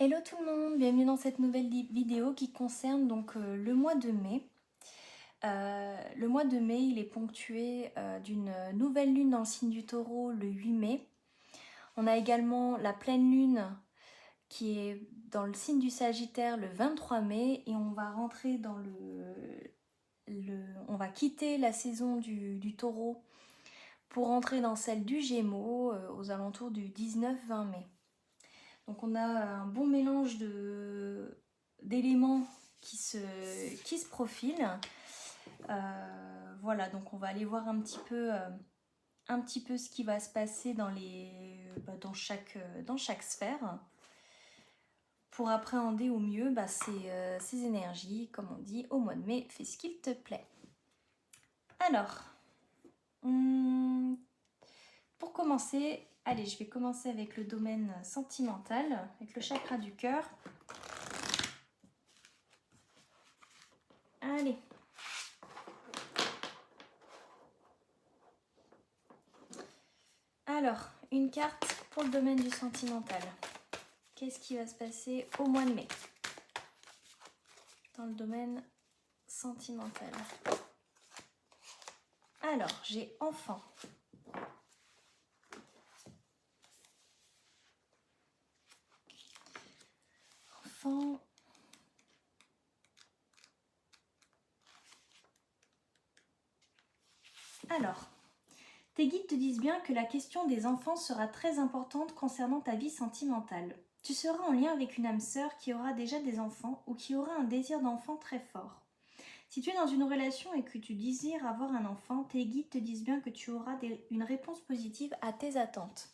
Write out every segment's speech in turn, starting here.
Hello tout le monde, bienvenue dans cette nouvelle vidéo qui concerne donc le mois de mai. Le mois de mai, il est ponctué d'une nouvelle lune dans le signe du Taureau le 8 mai. On a également la pleine lune qui est dans le signe du Sagittaire le 23 mai et on va rentrer dans on va quitter la saison du Taureau pour rentrer dans celle du Gémeaux aux alentours du 19-20 mai. Donc on a un bon mélange d'éléments qui se profilent. Voilà, donc on va aller voir un petit peu ce qui va se passer dans chaque sphère pour appréhender au mieux ces énergies, comme on dit, au mois de mai, fais ce qu'il te plaît. Alors, pour commencer, allez, je vais commencer avec le domaine sentimental, avec le chakra du cœur. Allez. Alors, une carte pour le domaine du sentimental. Qu'est-ce qui va se passer au mois de mai dans le domaine sentimental? Alors, j'ai enfant. Enfant. Alors, tes guides te disent bien que la question des enfants sera très importante concernant ta vie sentimentale. Tu seras en lien avec une âme sœur qui aura déjà des enfants ou qui aura un désir d'enfant très fort. Si tu es dans une relation et que tu désires avoir un enfant, tes guides te disent bien que tu auras une réponse positive à tes attentes.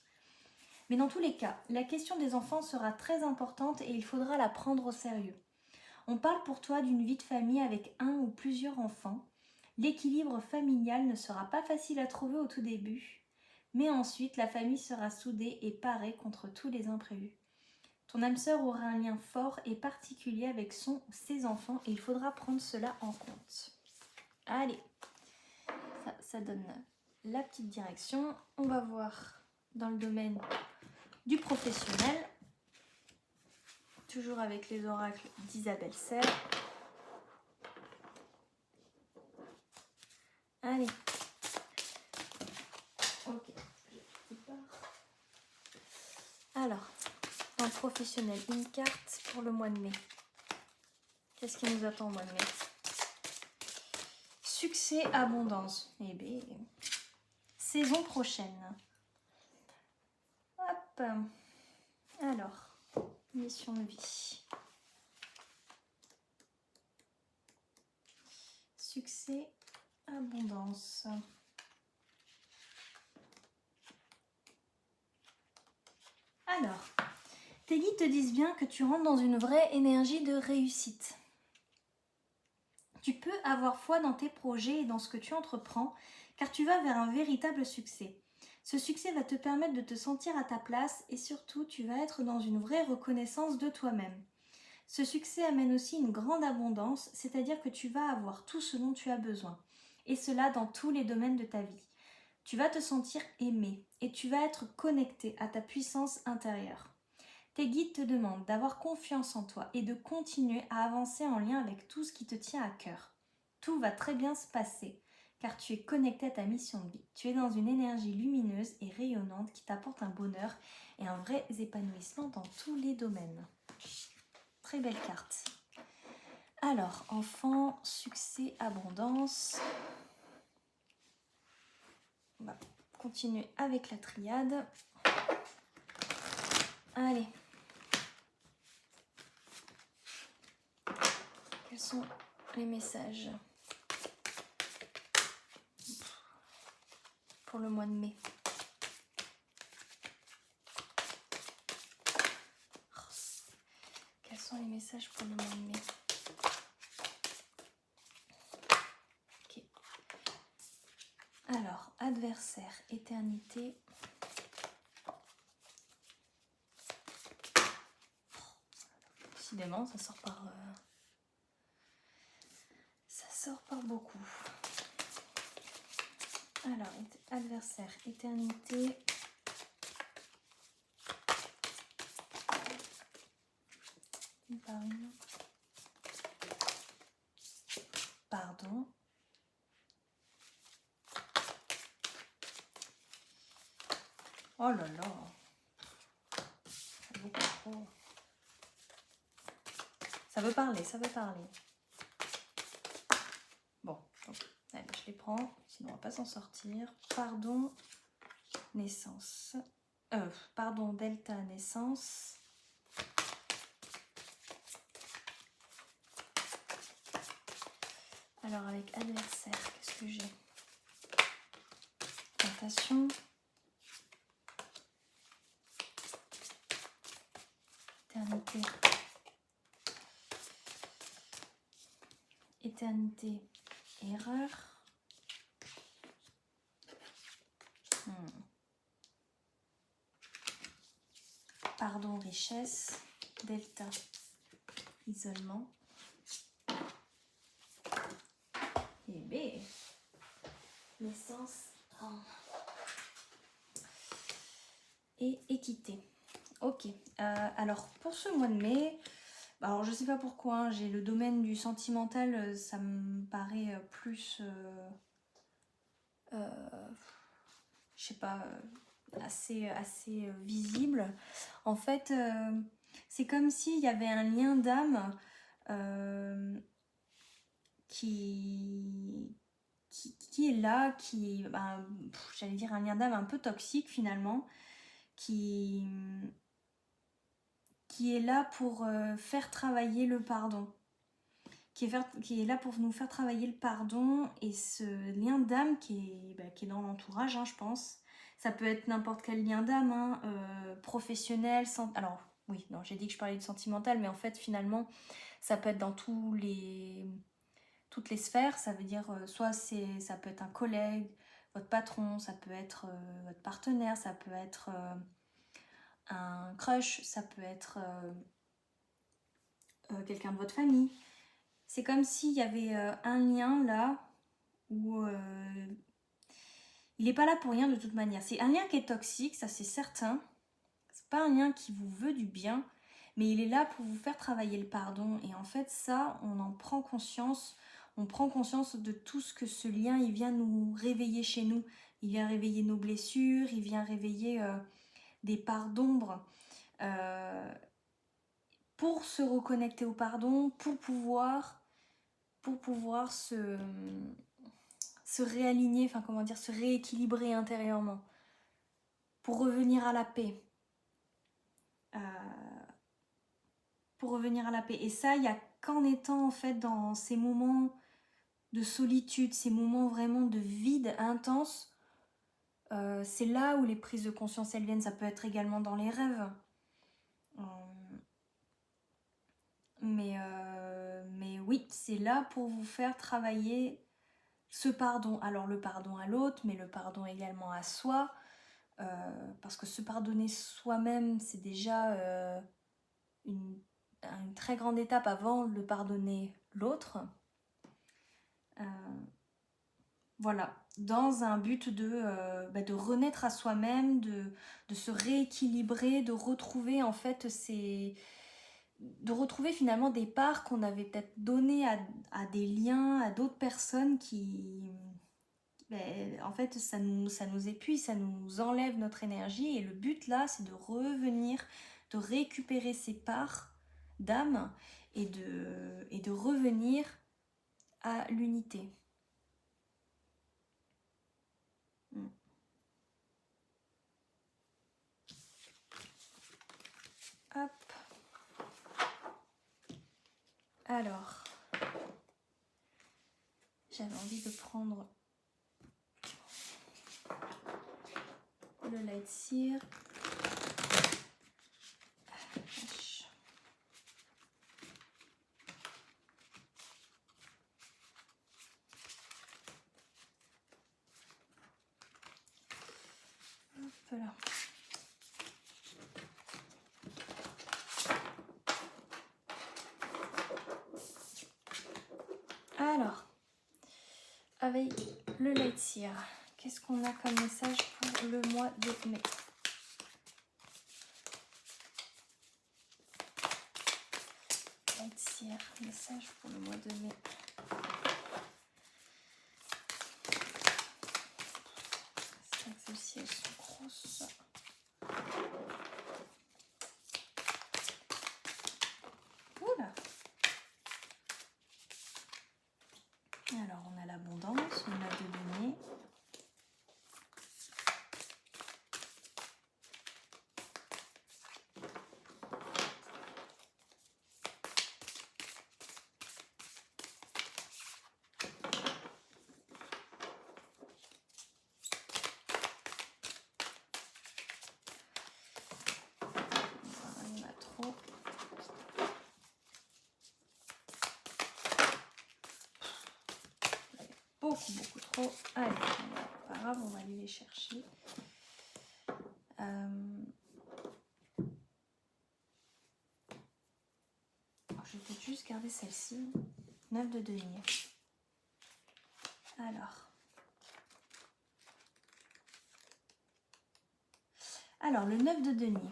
Mais dans tous les cas, la question des enfants sera très importante et il faudra la prendre au sérieux. On parle pour toi d'une vie de famille avec un ou plusieurs enfants. L'équilibre familial ne sera pas facile à trouver au tout début, mais ensuite la famille sera soudée et parée contre tous les imprévus. Ton âme sœur aura un lien fort et particulier avec son ou ses enfants et il faudra prendre cela en compte. Allez, ça donne la petite direction. On va voir dans le domaine du professionnel, toujours avec les oracles d'Isabelle Serre. Allez. Ok. Alors, dans le professionnel, une carte pour le mois de mai. Qu'est-ce qui nous attend au mois de mai? Succès, abondance. Eh bien, saison prochaine. Hop. Alors, mission de vie. Succès, abondance. Alors, tes guides te disent bien que tu rentres dans une vraie énergie de réussite. Tu peux avoir foi dans tes projets et dans ce que tu entreprends, car tu vas vers un véritable succès. Ce succès va te permettre de te sentir à ta place et surtout, tu vas être dans une vraie reconnaissance de toi-même. Ce succès amène aussi une grande abondance, c'est-à-dire que tu vas avoir tout ce dont tu as besoin. Et cela dans tous les domaines de ta vie. Tu vas te sentir aimé et tu vas être connecté à ta puissance intérieure. Tes guides te demandent d'avoir confiance en toi et de continuer à avancer en lien avec tout ce qui te tient à cœur. Tout va très bien se passer car tu es connecté à ta mission de vie. Tu es dans une énergie lumineuse et rayonnante qui t'apporte un bonheur et un vrai épanouissement dans tous les domaines. Très belle carte. Alors, enfant, succès, abondance. On va continuer avec la triade. Allez. Quels sont les messages pour le mois de mai? Quels sont les messages pour le mois de mai? Ok. Alors, adversaire, éternité. Décidément, ça sort par beaucoup. Alors, adversaire, éternité. une par une. Pardon. Oh là là. C'est beaucoup trop. Ça veut parler, ça veut parler. Bon, donc, allez, je les prends, sinon on va pas s'en sortir. Pardon, naissance. Pardon, delta, naissance. Alors avec adversaire, qu'est-ce que j'ai? Tentation. Éternité. Éternité. Erreur. Pardon, richesse. Delta. Isolement. Et B. Naissance. Et équité. Ok. Alors, pour ce mois de mai, alors je sais pas pourquoi, hein, j'ai le domaine du sentimental, ça me paraît plus... je sais pas, assez visible. En fait, c'est comme s'il y avait un lien d'âme qui est là, j'allais dire un lien d'âme un peu toxique finalement, qui est là pour faire travailler le pardon. Qui est là pour nous faire travailler le pardon et ce lien d'âme qui est dans l'entourage, hein, je pense. Ça peut être n'importe quel lien d'âme, hein, professionnel, alors oui, non, j'ai dit que je parlais de sentimental, mais en fait finalement ça peut être dans toutes les sphères. Ça veut dire soit ça peut être un collègue, votre patron, ça peut être votre partenaire, ça peut être un crush, ça peut être quelqu'un de votre famille. C'est comme s'il y avait un lien là où il n'est pas là pour rien de toute manière. C'est un lien qui est toxique, ça c'est certain. C'est pas un lien qui vous veut du bien, mais il est là pour vous faire travailler le pardon. Et en fait ça, on en prend conscience. On prend conscience de tout ce que ce lien, il vient nous réveiller chez nous. Il vient réveiller nos blessures, il vient réveiller des parts d'ombre. Pour se reconnecter au pardon, pour pouvoir se réaligner, enfin comment dire, se rééquilibrer intérieurement, pour revenir à la paix. Et ça, il n'y a qu'en étant en fait dans ces moments de solitude, ces moments vraiment de vide intense, c'est là où les prises de conscience elles viennent. Ça peut être également dans les rêves. Mais oui, c'est là pour vous faire travailler ce pardon. Alors le pardon à l'autre, mais le pardon également à soi. Parce que se pardonner soi-même, c'est déjà une très grande étape avant de pardonner l'autre. Voilà, dans un but de renaître à soi-même, de se rééquilibrer, de retrouver en fait de retrouver finalement des parts qu'on avait peut-être données à des liens, à d'autres personnes qui... en fait, ça nous épuise, ça nous enlève notre énergie. Et le but là, c'est de revenir, de récupérer ces parts d'âme et de revenir à l'unité. Hop. Alors, j'avais envie de prendre le light sear. Voilà. Alors, avec le light sear, qu'est-ce qu'on a comme message pour le mois de mai? Lightsière, message pour le mois de mai. C'est vrai que celles-ci, elles sont grosses. Oula! Alors, on a l'abondance, on a de denier. Il y en a trop. Beaucoup trop. Allez, pas grave, on va aller les chercher. Je vais peut-être juste garder celle-ci. 9 de denier. Alors, le 9 de denier.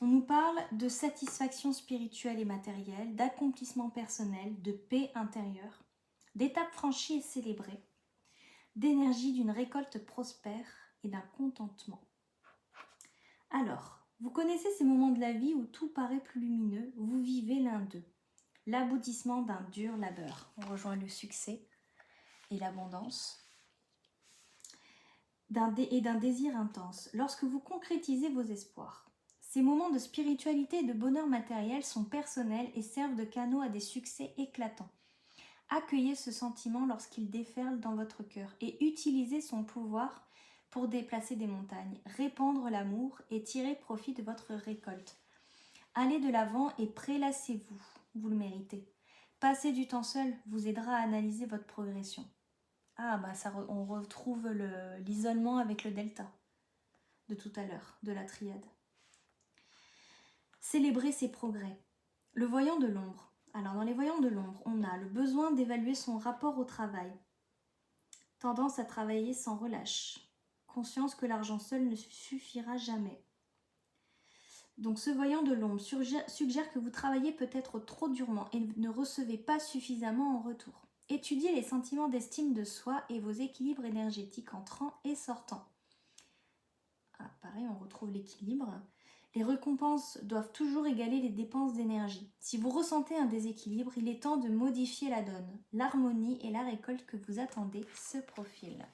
On nous parle de satisfaction spirituelle et matérielle, d'accomplissement personnel, de paix intérieure, d'étapes franchies et célébrées, d'énergie d'une récolte prospère et d'un contentement. Alors, vous connaissez ces moments de la vie où tout paraît plus lumineux, vous vivez l'un d'eux, l'aboutissement d'un dur labeur. On rejoint le succès et l'abondance. Et d'un désir intense, lorsque vous concrétisez vos espoirs. Ces moments de spiritualité et de bonheur matériel sont personnels et servent de canaux à des succès éclatants. Accueillez ce sentiment lorsqu'il déferle dans votre cœur et utilisez son pouvoir pour déplacer des montagnes, répandre l'amour et tirer profit de votre récolte. Allez de l'avant et prélassez-vous, vous le méritez. Passer du temps seul vous aidera à analyser votre progression. On retrouve l'isolement avec le delta de tout à l'heure, de la triade. Célébrer ses progrès. Le voyant de l'ombre. Alors dans les voyants de l'ombre, on a le besoin d'évaluer son rapport au travail. Tendance à travailler sans relâche. Conscience que l'argent seul ne suffira jamais. Donc ce voyant de l'ombre suggère que vous travaillez peut-être trop durement et ne recevez pas suffisamment en retour. Étudiez les sentiments d'estime de soi et vos équilibres énergétiques entrant et sortant. Pareil, on retrouve l'équilibre. Les récompenses doivent toujours égaler les dépenses d'énergie. Si vous ressentez un déséquilibre, il est temps de modifier la donne. L'harmonie et la récolte que vous attendez se profilent.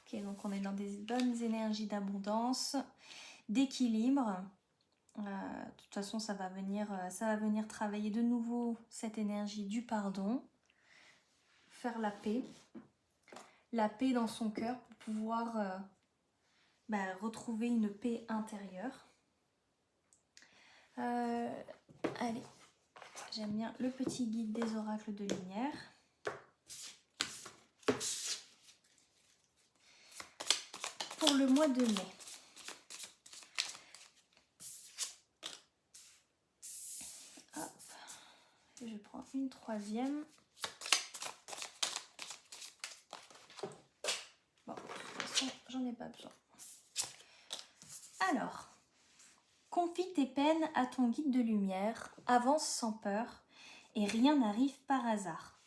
Ok, donc on est dans des bonnes énergies d'abondance, d'équilibre. De toute façon, ça va venir travailler de nouveau cette énergie du pardon, faire la paix dans son cœur pour pouvoir retrouver une paix intérieure. Allez, j'aime bien le petit guide des oracles de lumière. Pour le mois de mai. Hop. Je prends une troisième. Bon, de toute façon, j'en ai pas besoin. Alors, confie tes peines à ton guide de lumière, avance sans peur et rien n'arrive par hasard.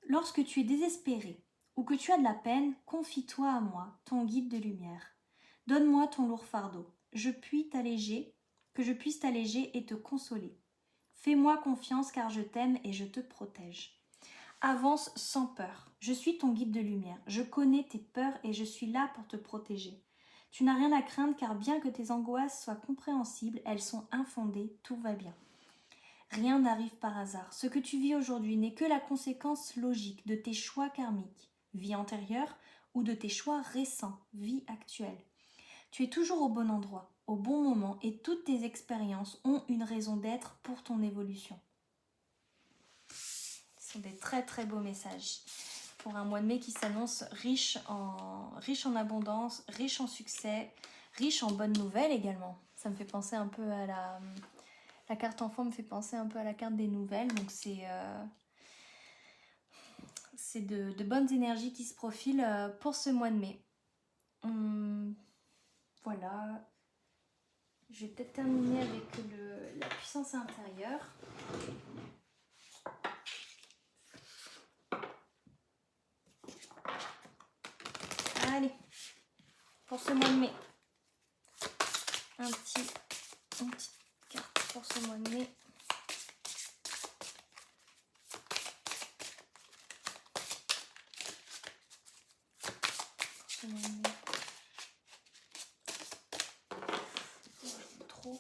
Lorsque tu es désespéré ou que tu as de la peine, confie-toi à moi, ton guide de lumière. Donne-moi ton lourd fardeau, que je puisse t'alléger et te consoler. Fais-moi confiance car je t'aime et je te protège. Avance sans peur, je suis ton guide de lumière, je connais tes peurs et je suis là pour te protéger. Tu n'as rien à craindre car bien que tes angoisses soient compréhensibles, elles sont infondées, tout va bien. Rien n'arrive par hasard. Ce que tu vis aujourd'hui n'est que la conséquence logique de tes choix karmiques, vie antérieure, ou de tes choix récents, vie actuelle. Tu es toujours au bon endroit, au bon moment, et toutes tes expériences ont une raison d'être pour ton évolution. Ce sont des très très beaux messages pour un mois de mai qui s'annonce riche en abondance, riche en succès, riche en bonnes nouvelles également. Ça me fait penser un peu à la carte enfant me fait penser un peu à la carte des nouvelles, donc c'est de bonnes énergies qui se profilent pour ce mois de mai. Voilà, je vais peut-être terminer avec la puissance intérieure. Allez, pour ce mois de mai, une petite carte pour ce mois de mai. Trop.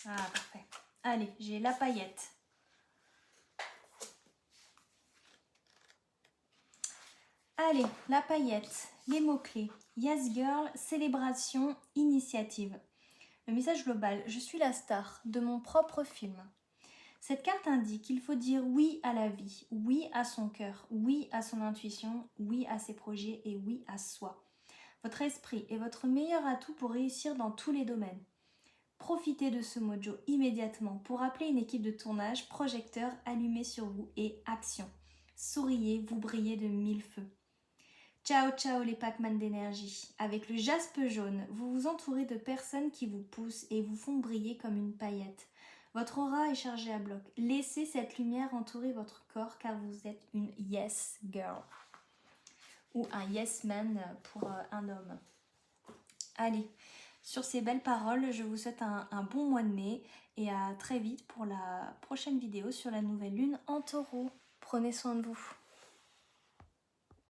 Ah, parfait. Allez, j'ai la paillette. Allez, la paillette, les mots-clés. Yes girl, célébration, initiative. Le message global, je suis la star de mon propre film. Cette carte indique qu'il faut dire oui à la vie, oui à son cœur, oui à son intuition, oui à ses projets et oui à soi. Votre esprit est votre meilleur atout pour réussir dans tous les domaines. Profitez de ce mojo immédiatement pour appeler une équipe de tournage, projecteur allumé sur vous et action. Souriez, vous brillez de 1000 feux. Ciao ciao les Pac-Man d'énergie. Avec le jaspe jaune, vous vous entourez de personnes qui vous poussent et vous font briller comme une paillette. Votre aura est chargée à bloc. Laissez cette lumière entourer votre corps car vous êtes une yes girl. Ou un yes man pour un homme. Allez, sur ces belles paroles, je vous souhaite un bon mois de mai et à très vite pour la prochaine vidéo sur la nouvelle lune en taureau. Prenez soin de vous.